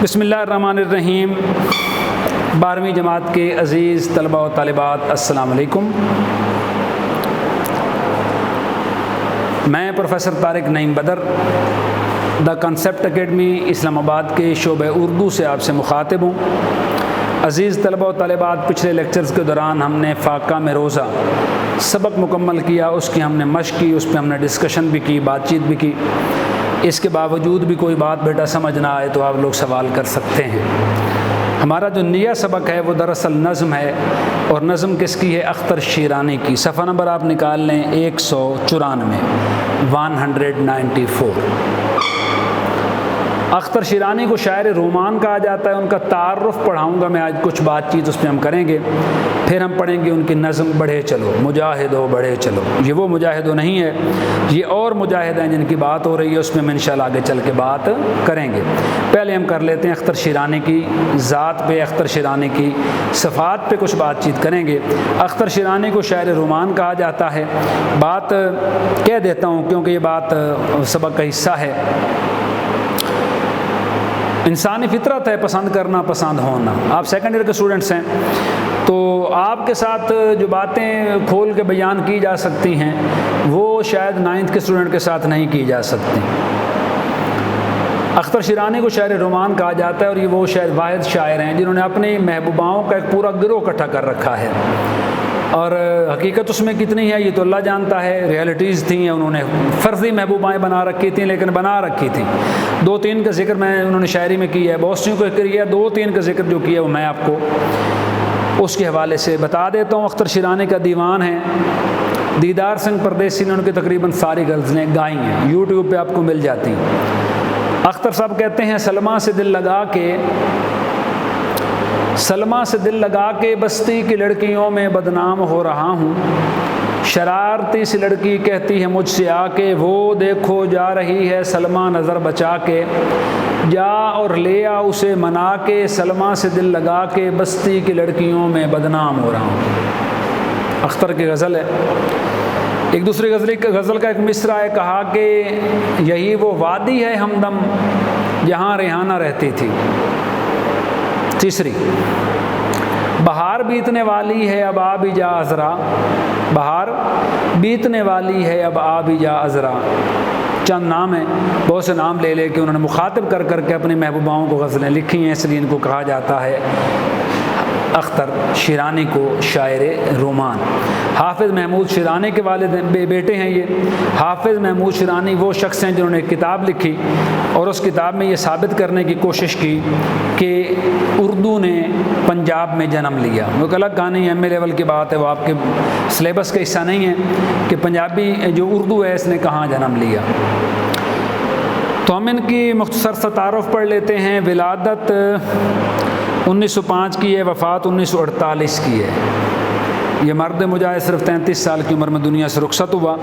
بسم اللہ الرحمن الرحیم۔ 12ویں جماعت کے عزیز طلباء و طالبات، السلام علیکم۔ میں professor Tariq Naeem Badar, the concept academy Islamabad کے شعبہ اردو سے آپ سے مخاطب ہوں۔ عزیز طلباء و طالبات، پچھلے لیکچرز کے دوران ہم نے فاقہ میں روزہ سبق مکمل کیا، اس کی ہم نے مشق کی، اس پہ ہم نے ڈسکشن بھی کی، بات چیت بھی کی۔ اس کے باوجود بھی کوئی بات بیٹا سمجھ نہ آئے تو آپ لوگ سوال کر سکتے ہیں۔ ہمارا جو نیا سبق ہے وہ دراصل نظم ہے، اور نظم کس کی ہے؟ اختر شیرانی کی۔ صفحہ نمبر آپ نکال لیں 194، 194۔ اختر شیرانی کو شاعر رومان کہا جاتا ہے۔ ان کا تعارف پڑھاؤں گا میں آج، کچھ بات چیت اس پہ ہم کریں گے، پھر ہم پڑھیں گے ان کی نظم بڑھے چلو، مجاہدو بڑھے چلو۔ یہ وہ مجاہدو نہیں ہے، یہ اور مجاہد ہیں جن کی بات ہو رہی ہے، اس میں ہم انشاءاللہ آگے چل کے بات کریں گے۔ پہلے ہم کر لیتے ہیں اختر شیرانی کی ذات پہ، اختر شیرانی کی صفات پہ کچھ بات چیت کریں گے۔ اختر شیرانی کو شاعر رومان کہا جاتا ہے۔ بات کہہ دیتا ہوں کیونکہ یہ بات سبق کا حصہ ہے۔ انسانی فطرت ہے پسند کرنا، پسند ہونا۔ آپ سیکنڈ ایئر کے اسٹوڈنٹس ہیں تو آپ کے ساتھ جو باتیں کھول کے بیان کی جا سکتی ہیں وہ شاید 9th کے اسٹوڈنٹ کے ساتھ نہیں کی جا سکتی۔ اختر شیرانی کو شاعر رومان کہا جاتا ہے، اور یہ وہ شاید واحد شاعر ہیں جنہوں نے اپنی محبوباؤں کا ایک پورا گروہ اکٹھا کر رکھا ہے، اور حقیقت اس میں کتنی ہے یہ تو اللہ جانتا ہے۔ ریئلٹیز تھیں، انہوں نے فرضی محبوبائیں بنا رکھی تھیں، لیکن بنا رکھی تھیں۔ 2-3 کا ذکر میں انہوں نے شاعری میں کیا ہے، بہت سی کو ذکر کیا، 2-3 کا ذکر جو کیا وہ میں آپ کو اس کے حوالے سے بتا دیتا ہوں۔ اختر شیرانی کا دیوان ہے، دیدار سنگھ پردیسی نے ان کی تقریباً ساری غزلیں گائی ہیں، یوٹیوب پہ آپ کو مل جاتی ہیں۔ اختر صاحب کہتے ہیں سلمہ سے دل لگا کے، سلمہ سے دل لگا کے بستی کی لڑکیوں میں بدنام ہو رہا ہوں۔ شرارتی سی لڑکی کہتی ہے مجھ سے آ کے، وہ دیکھو جا رہی ہے سلمہ نظر بچا کے، جا اور لے آ اسے منا کے، سلمہ سے دل لگا کے بستی کی لڑکیوں میں بدنام ہو رہا ہوں۔ اختر کی غزل ہے۔ ایک دوسری غزل کا ایک مصرع ہے، کہا کہ یہی وہ وادی ہے ہمدم جہاں ریحانہ رہتی تھی۔ تیسری، بہار بیتنے والی ہے اب آ بھی جا عذرا، بہار بیتنے والی ہے اب آ بھی جا عذرا۔ چند نام ہیں، بہت سے نام لے کے انہوں نے مخاطب کر کے اپنی محبوباؤں کو غزلیں لکھی ہیں، اس لیے ان کو کہا جاتا ہے اختر شیرانی کو شاعر رومان۔ حافظ محمود شیرانی کے والد بیٹے ہیں یہ۔ حافظ محمود شیرانی وہ شخص ہیں جنہوں نے ایک کتاب لکھی، اور اس کتاب میں یہ ثابت کرنے کی کوشش کی کہ اردو نے پنجاب میں جنم لیا۔ وہ ایک الگ کہانی ایم اے لیول کی بات ہے، وہ آپ کے سلیبس کا حصہ نہیں ہے کہ پنجابی جو اردو ہے اس نے کہاں جنم لیا۔ تو ہم ان کی مختصر سا تعارف پڑھ لیتے ہیں۔ ولادت 1905 کی ہے، وفات 1948 کی ہے۔ یہ مرد مجاہد صرف 33 سال کی عمر میں دنیا سے رخصت ہوا۔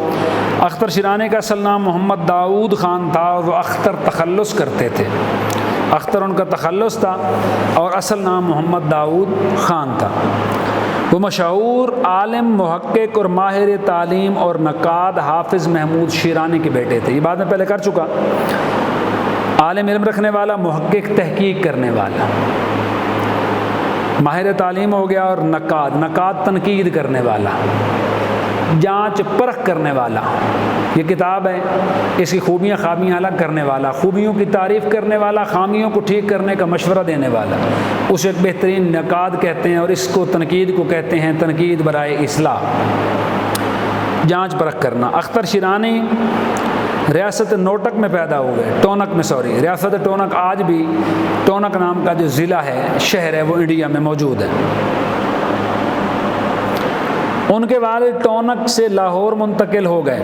اختر شیرانی کا اصل نام محمد داؤد خان تھا، اور وہ اختر تخلص کرتے تھے۔ اختر ان کا تخلص تھا اور اصل نام محمد داؤد خان تھا۔ وہ مشہور عالم، محقق اور ماہر تعلیم اور نقاد حافظ محمود شیرانی کے بیٹے تھے۔ یہ بات میں پہلے کر چکا۔ عالم علم رکھنے والا، محقق تحقیق کرنے والا، ماہر تعلیم ہو گیا، اور نقاد تنقید کرنے والا، جانچ پرکھ کرنے والا۔ یہ کتاب ہے، اس کی خوبیاں خامیاں الگ کرنے والا، خوبیوں کی تعریف کرنے والا، خامیوں کو ٹھیک کرنے کا مشورہ دینے والا، اسے ایک بہترین نقاد کہتے ہیں، اور اس کو تنقید کو کہتے ہیں تنقید برائے اصلاح، جانچ پرکھ کرنا۔ اختر شیرانی ریاست نوٹک میں پیدا ہوئے، ٹونک میں ریاست ٹونک آج بھی ٹونک نام کا جو ضلع ہے، شہر ہے، وہ انڈیا میں موجود ہے۔ ان کے والد ٹونک سے لاہور منتقل ہو گئے۔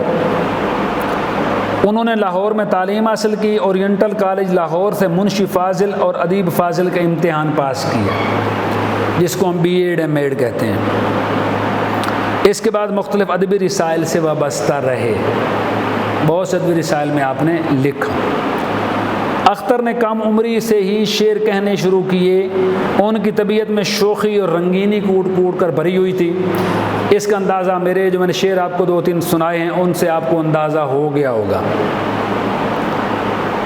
انہوں نے لاہور میں تعلیم حاصل کی، اورینٹل کالج لاہور سے منشی فاضل اور ادیب فاضل کا امتحان پاس کیا، جس کو ہم بی ایڈ ایم ایڈ کہتے ہیں۔ اس کے بعد مختلف ادبی رسائل سے وابستہ رہے، بہت سے ادبی رسائل میں آپ نے لکھا۔ اختر نے کم عمری سے ہی شعر کہنے شروع کیے۔ ان کی طبیعت میں شوخی اور رنگینی کوٹ کوٹ کر بھری ہوئی تھی۔ اس کا اندازہ میرے جو میں نے شعر آپ کو 2-3 سنائے ہیں ان سے آپ کو اندازہ ہو گیا ہوگا۔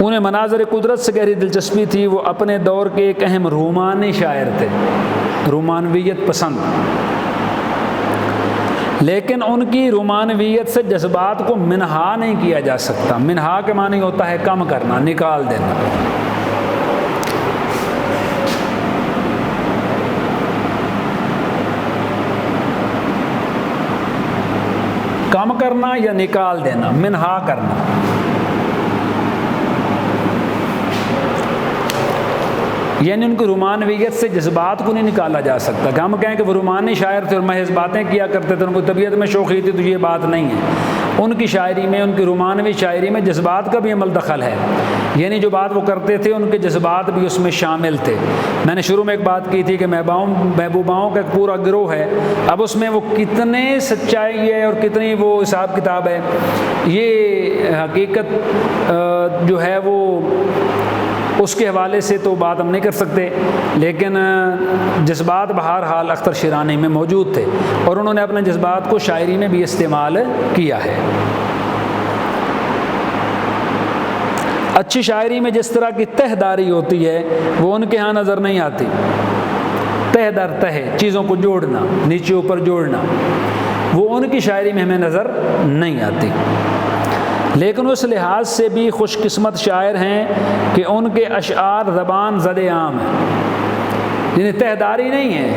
انہیں مناظر قدرت سے گہری دلچسپی تھی، وہ اپنے دور کے ایک اہم رومانی شاعر تھے، رومانویت پسند، لیکن ان کی رومانویت سے جذبات کو منہا نہیں کیا جا سکتا۔ منہا کے معنی ہوتا ہے کم کرنا، نکال دینا۔ کم کرنا یا نکال دینا، منہا کرنا۔ یعنی ان کی رومانویت سے جذبات کو نہیں نکالا جا سکتا کہ ہم کہیں کہ وہ رومانی شاعر تھے اور محض باتیں کیا کرتے تھے، ان کو طبیعت میں شوخی تھی، تو یہ بات نہیں ہے۔ ان کی شاعری میں، ان کی رومانوی شاعری میں جذبات کا بھی عمل دخل ہے، یعنی جو بات وہ کرتے تھے ان کے جذبات بھی اس میں شامل تھے۔ میں نے شروع میں ایک بات کی تھی کہ محبوباؤں کا ایک پورا گروہ ہے، اب اس میں وہ کتنے سچائی ہے اور کتنی وہ حساب کتاب ہے، یہ حقیقت جو ہے وہ اس کے حوالے سے تو بات ہم نہیں کر سکتے، لیکن جذبات بہرحال اختر شیرانی میں موجود تھے اور انہوں نے اپنے جذبات کو شاعری میں بھی استعمال کیا ہے۔ اچھی شاعری میں جس طرح کی تہ داری ہوتی ہے وہ ان کے ہاں نظر نہیں آتی۔ تہ در تہ، چیزوں کو جوڑنا، نیچے اوپر جوڑنا، وہ ان کی شاعری میں ہمیں نظر نہیں آتی۔ لیکن اس لحاظ سے بھی خوش قسمت شاعر ہیں کہ ان کے اشعار زبان زد عام ہیں، یعنی تہ داری نہیں ہے،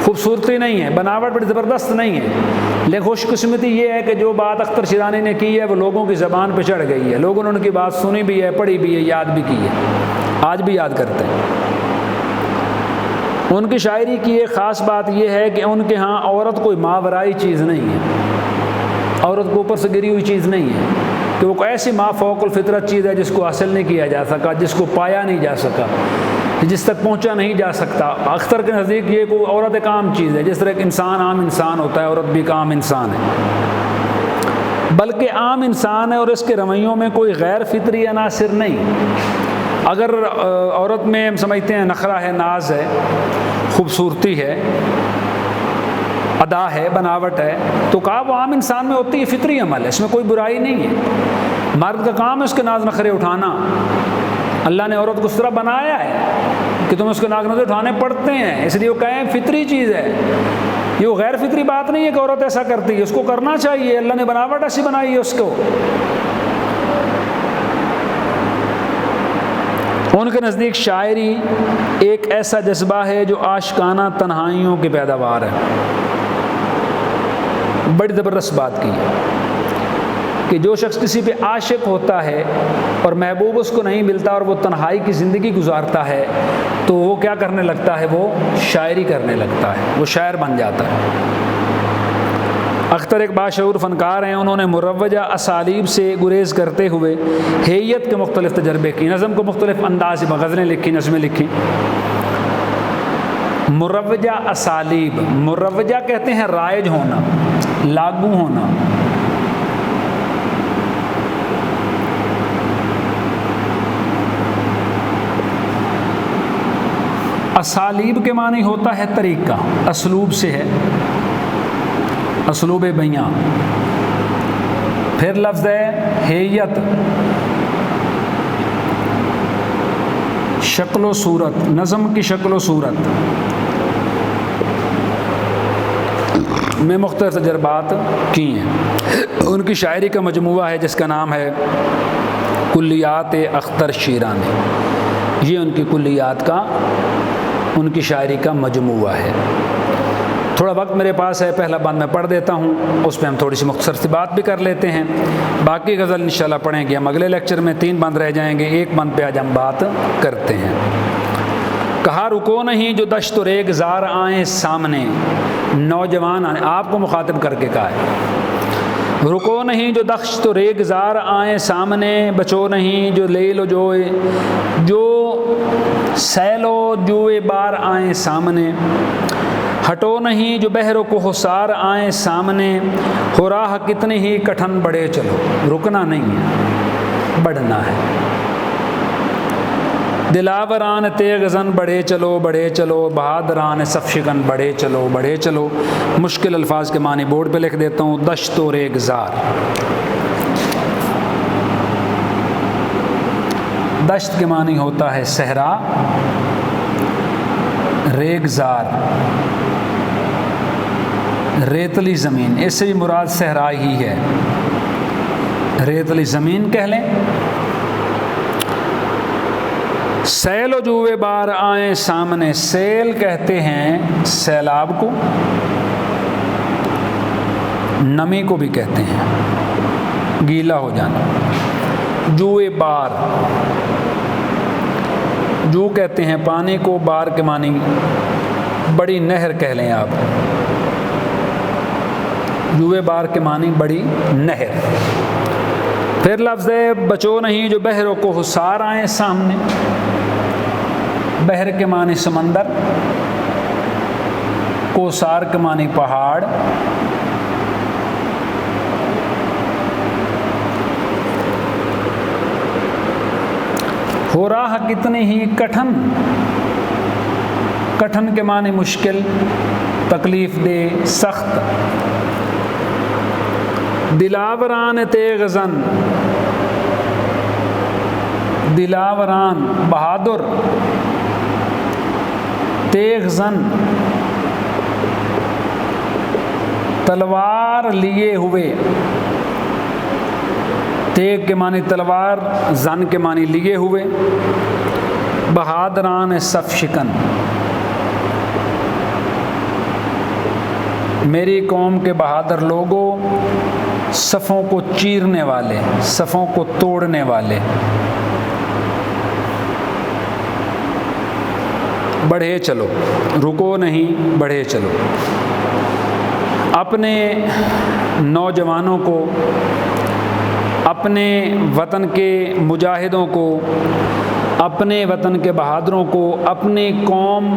خوبصورتی نہیں ہے، بناوٹ بڑی زبردست نہیں ہے، لیکن خوش قسمتی یہ ہے کہ جو بات اختر شیرانی نے کی ہے وہ لوگوں کی زبان پہ چڑھ گئی ہے، لوگوں نے ان کی بات سنی بھی ہے، پڑھی بھی ہے، یاد بھی کی ہے، آج بھی یاد کرتے ہیں۔ ان کی شاعری کی ایک خاص بات یہ ہے کہ ان کے ہاں عورت کوئی ماورائی چیز نہیں ہے، عورت کو اوپر سے گری ہوئی چیز نہیں ہے کہ وہ کوئی ایسی ما فوق الفطرت چیز ہے جس کو حاصل نہیں کیا جا سکا، جس کو پایا نہیں جا سکا، جس تک پہنچا نہیں جا سکتا۔ اختر کے نزدیک یہ کوئی عورت ایک عام چیز ہے، جس طرح ایک انسان عام انسان ہوتا ہے، عورت بھی ایک عام انسان ہے، بلکہ عام انسان ہے اور اس کے رویوں میں کوئی غیر فطری عناصر نہیں۔ اگر عورت میں ہم سمجھتے ہیں نخرہ ہے، ناز ہے، خوبصورتی ہے، ادا ہے، بناوٹ ہے، تو کہا وہ عام انسان میں ہوتی ہے، فطری عمل ہے، اس میں کوئی برائی نہیں ہے۔ مرد کا کام ہے اس کے ناز نخرے اٹھانا، اللہ نے عورت کو اس طرح بنایا ہے کہ تم اس کے ناز نخرے اٹھانے پڑتے ہیں، اس لیے وہ کہیں فطری چیز ہے، یہ وہ غیر فطری بات نہیں ہے کہ عورت ایسا کرتی ہے، اس کو کرنا چاہیے، اللہ نے بناوٹ ایسی بنائی ہے اس کو۔ ان کے نزدیک شاعری ایک ایسا جذبہ ہے جو عاشقانہ تنہائیوں کی پیداوار ہے۔ بڑی زبردست بات کی کہ جو شخص کسی پہ عاشق ہوتا ہے اور محبوب اس کو نہیں ملتا اور وہ تنہائی کی زندگی گزارتا ہے تو وہ کیا کرنے لگتا ہے؟ وہ شاعری کرنے لگتا ہے، وہ شاعر بن جاتا ہے۔ اختر ایک باشعور فنکار ہیں، انہوں نے مروجہ اسالیب سے گریز کرتے ہوئے ہیئت کے مختلف تجربے کی، نظم کو مختلف انداز میں غزلیں لکھی، نظمیں لکھی۔ مروجہ اسالیب، مروجہ کہتے ہیں رائج ہونا، لاگو ہونا۔ اسالیب کے معنی ہوتا ہے طریقہ، اسلوب سے ہے، اسلوب بیاں۔ پھر لفظ ہے ہیئت، شکل و صورت، نظم کی شکل و صورت میں مختلف تجربات کی ہیں۔ ان کی شاعری کا مجموعہ ہے جس کا نام ہے کلیات اختر شیرانی، یہ ان کی کلیات کا، ان کی شاعری کا مجموعہ ہے۔ تھوڑا وقت میرے پاس ہے، پہلا بند میں پڑھ دیتا ہوں، اس پہ ہم تھوڑی سی مختصر سی بات بھی کر لیتے ہیں، باقی غزل انشاءاللہ پڑھیں گے ہم اگلے لیکچر میں، 3 بند رہ جائیں گے، ایک بند پہ آج ہم بات کرتے ہیں۔ کہا رکو نہیں جو دشت و ریگزار آئیں سامنے، نوجوان آپ کو مخاطب کر کے کہا ہے، رکو نہیں جو دشت و ریگزار آئیں سامنے، بچو نہیں جو لیل و جوئے، جو سیل و جوئے بار آئیں سامنے، ہٹو نہیں جو بحر و کوہسار آئیں سامنے، ہو راہ کتنی ہی کٹھن بڑھے چلو، رکنا نہیں ہے، بڑھنا ہے۔ دلاوران تیغ زن بڑھے چلو بڑھے چلو، بہادران صف شکن بڑھے چلو بڑھے چلو۔ مشکل الفاظ کے معنی بورڈ پہ لکھ دیتا ہوں، دشت و ریگزار، دشت کے معنی ہوتا ہے صحرا، ریگزار، ریتلی زمین، اس سے بھی مراد صحرا ہی ہے، ریتلی زمین کہہ لیں۔ سیل و جوے بار آئیں سامنے، سیل کہتے ہیں سیلاب کو، نمی کو بھی کہتے ہیں، گیلا ہو جانا۔ جوے بار، جو کہتے ہیں پانی کو، بار کے معنی بڑی نہر کہہ لیں آپ، جوے بار کے معنی بڑی نہر۔ پھر لفظ ہے بچو نہیں جو بحروں کو حصار آئیں سامنے، بحر کے معنی سمندر، کوثار کے معنی پہاڑ۔ ہو راہ کتنی ہی کٹھن، کٹھن کے معنی مشکل، تکلیف دہ، سخت۔ دلاوران تیغ زن، دلاوران بہادر، تیغ زن تلوار لیے ہوئے، تیغ کے معنی تلوار، زن کے معنی لیے ہوئے۔ بہادران صف شکن، میری قوم کے بہادر لوگوں، صفوں کو چیرنے والے، صفوں کو توڑنے والے۔ بڑھے چلو، رکو نہیں، بڑھے چلو۔ اپنے نوجوانوں کو، اپنے وطن کے مجاہدوں کو، اپنے وطن کے بہادروں کو، اپنی قوم،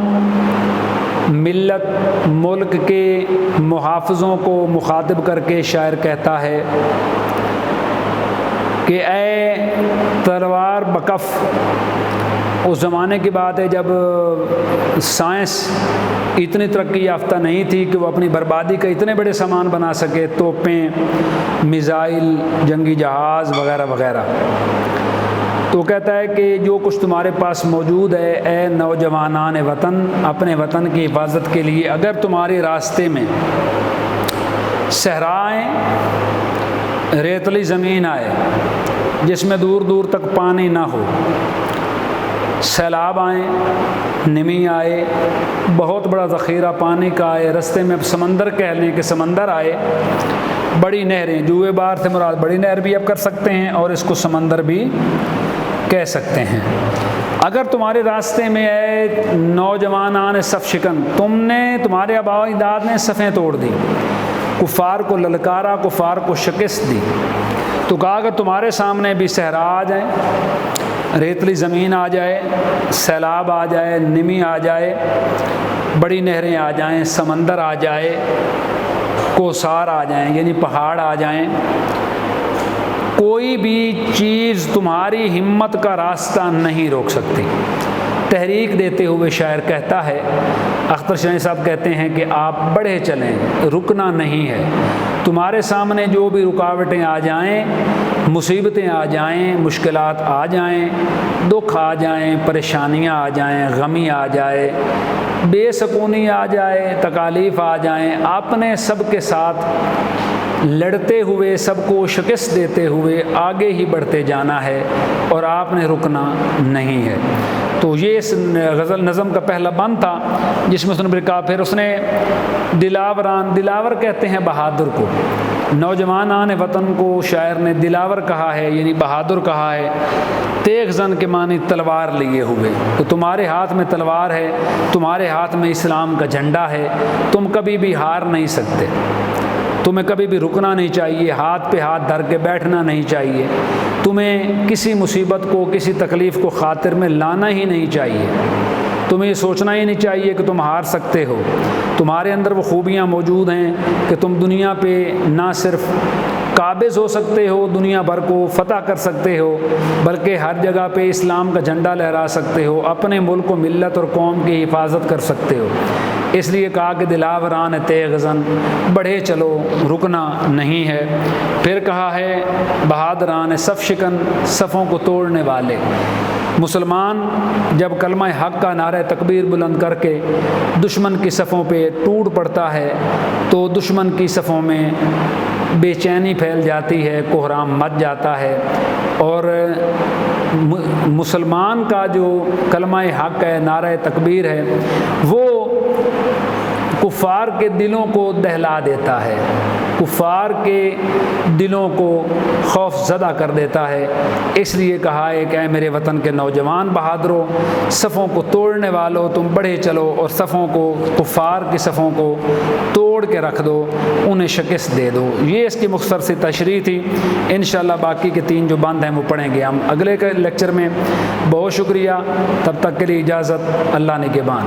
ملت، ملک کے محافظوں کو مخاطب کر کے شاعر کہتا ہے کہ اے تلوار بکف۔ اس زمانے کی بات ہے جب سائنس اتنی ترقی یافتہ نہیں تھی کہ وہ اپنی بربادی کا اتنے بڑے سامان بنا سکے، توپیں، میزائل، جنگی جہاز وغیرہ وغیرہ۔ تو کہتا ہے کہ جو کچھ تمہارے پاس موجود ہے اے نوجوانان وطن، اپنے وطن کی حفاظت کے لیے اگر تمہارے راستے میں صحرا آئے، ریتلی زمین آئے جس میں دور دور تک پانی نہ ہو، سیلاب آئیں، نمی آئے، بہت بڑا ذخیرہ پانی کا آئے، رستے میں سمندر کہہ لیں کہ سمندر آئے، بڑی نہریں، جوئے بار سے مراد بڑی نہر بھی اب کر سکتے ہیں اور اس کو سمندر بھی کہہ سکتے ہیں۔ اگر تمہارے راستے میں اے نوجوانان صف شکن، تمہارے آباء و اجداد نے صفیں توڑ دی، کفار کو للکارا، کفار کو شکست دی، تو کہا اگر تمہارے سامنے بھی صحرا آ جائیں، ریتلی زمین آ جائے، سیلاب آ جائے، نمی آ جائے، بڑی نہریں آ جائیں، سمندر آ جائے، کوثار آ جائیں یعنی پہاڑ آ جائیں، کوئی بھی چیز تمہاری ہمت کا راستہ نہیں روک سکتی۔ تحریک دیتے ہوئے شاعر کہتا ہے، اختر شاہین صاحب کہتے ہیں کہ آپ بڑھے چلیں، رکنا نہیں ہے۔ تمہارے سامنے جو بھی رکاوٹیں آ جائیں، مصیبتیں آ جائیں، مشکلات آ جائیں، دکھ آ جائیں، پریشانیاں آ جائیں، غمی آ جائے، بے سکونی آ جائے، تکالیف آ جائیں، آپ نے سب کے ساتھ لڑتے ہوئے، سب کو شکست دیتے ہوئے آگے ہی بڑھتے جانا ہے اور آپ نے رکنا نہیں ہے۔ تو یہ اس غزل نظم کا پہلا بند تھا جس میں اس نے کہا، پھر اس نے دلاوران، دلاور کہتے ہیں بہادر کو، نوجوانان وطن کو شاعر نے دلاور کہا ہے یعنی بہادر کہا ہے۔ تیغ زن کے معنی تلوار لیے ہوئے، تو تمہارے ہاتھ میں تلوار ہے، تمہارے ہاتھ میں اسلام کا جھنڈا ہے، تم کبھی بھی ہار نہیں سکتے، تمہیں کبھی بھی رکنا نہیں چاہیے، ہاتھ پہ ہاتھ دھر کے بیٹھنا نہیں چاہیے، تمہیں کسی مصیبت کو، کسی تکلیف کو خاطر میں لانا ہی نہیں چاہیے، تمہیں یہ سوچنا ہی نہیں چاہیے کہ تم ہار سکتے ہو۔ تمہارے اندر وہ خوبیاں موجود ہیں کہ تم دنیا پہ نہ صرف قابض ہو سکتے ہو، دنیا بھر کو فتح کر سکتے ہو، بلکہ ہر جگہ پہ اسلام کا جھنڈا لہرا سکتے ہو، اپنے ملک و ملت اور قوم کی حفاظت کر سکتے ہو۔ اس لیے کہا کہ دلاوران تیغ زن، بڑھے چلو، رکنا نہیں ہے۔ پھر کہا ہے بہادران صف شکن، صفوں کو توڑنے والے۔ مسلمان جب کلمہ حق کا نعرہ تکبیر بلند کر کے دشمن کی صفوں پہ ٹوٹ پڑتا ہے تو دشمن کی صفوں میں بے چینی پھیل جاتی ہے، کوہرام مچ جاتا ہے، اور مسلمان کا جو کلمہ حق ہے، نعرہ تکبیر ہے، وہ کفار کے دلوں کو دہلا دیتا ہے، کفار کے دلوں کو خوف زدہ کر دیتا ہے۔ اس لیے کہا ہے کہ اے میرے وطن کے نوجوان بہادروں، صفوں کو توڑنے والوں، تم بڑھے چلو اور صفوں کو، کفار کی صفوں کو توڑ کے رکھ دو، انہیں شکست دے دو۔ یہ اس کی مختصر سی تشریح تھی۔ انشاءاللہ باقی کے 3 جو بند ہیں وہ پڑھیں گے ہم اگلے لیکچر میں۔ بہت شکریہ، تب تک کے لیے اجازت، اللہ نگہبان۔